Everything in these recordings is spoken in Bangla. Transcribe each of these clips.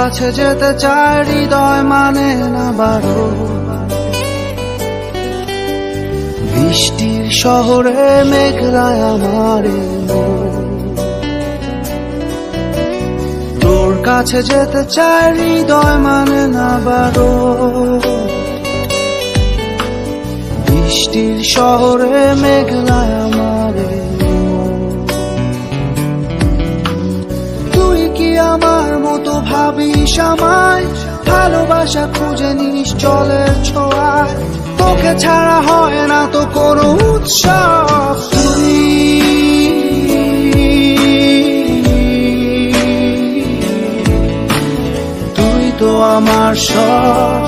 কাছে যেতে চায় হৃদয় মানে না বারো। বৃষ্টির শহরে মেঘলায় আমার তোর কাছে যেতে চায় হৃদয় মানে না বারো। বৃষ্টির শহরে মেঘলায় আমার তুই কি আমার মতো ভাবিস আমায়? ভালোবাসা খুঁজে নিস জলের ছোঁয়ায়, তোকে ছাড়া হয় না তো কোনো উৎসব। তুই তো আমার সব,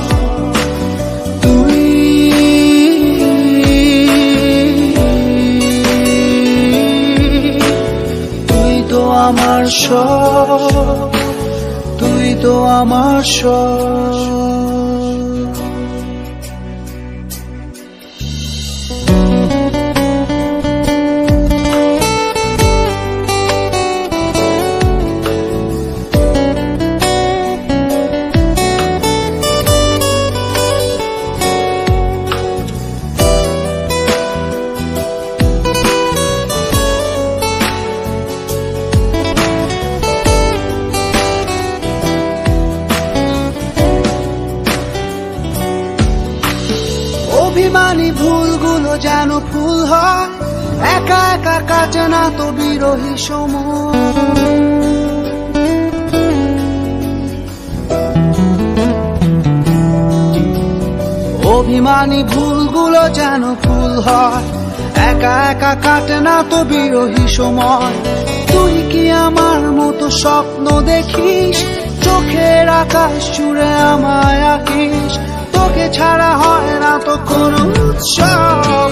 তুই তো আমার সব, তুই তো আমার সব। অভিমানী ভুলগুলো যেন ফুল হয়, একা একা কাটে না তো বিরহী সময়। অভিমানী ভুলগুলো যেন ফুল হয়, একা একা কাটে না তো বিরহী সময়। তুই কি আমার মতো স্বপ্ন দেখিস? চোখের আকাশ জুড়ে আমায় আঁকিস, তোকে ছাড়া হয় না তো কোনো উৎসব।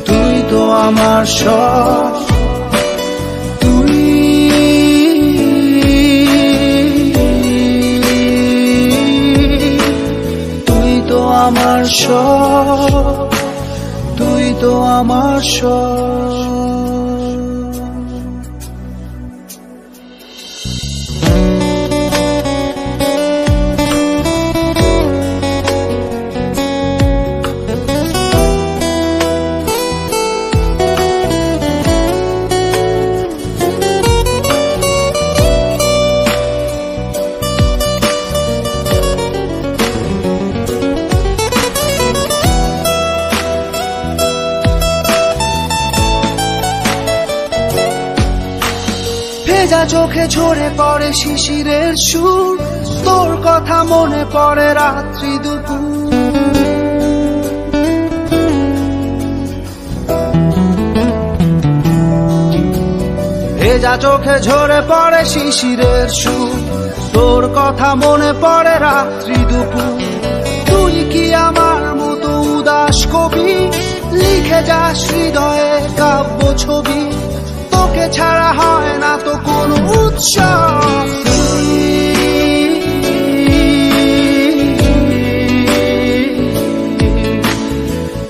তুই তো আমার সব, তুই তো আমার সব, তুই তো আমার সব। ভেজা চোখে ঝরে পড়ে শিশিরের সুর, তোর কথা মনে পড়ে রাত্রি দুপুর। ভেজা চোখে ঝরে পড়ে শিশিরের সুর, তোর কথা মনে পড়ে রাত্রি দুপুর। তুই কি আমার মতো উদাস কবি? লিখে যাস হৃদয়ে কাব্য ছবি, তোকে ছাড়া হয় না তো কোনো উৎসব।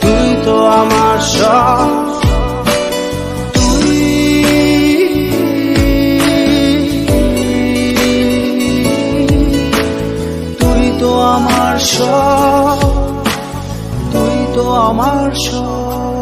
তুই তো আমার সব, তুই তো আমার সব, তুই তো আমার সব।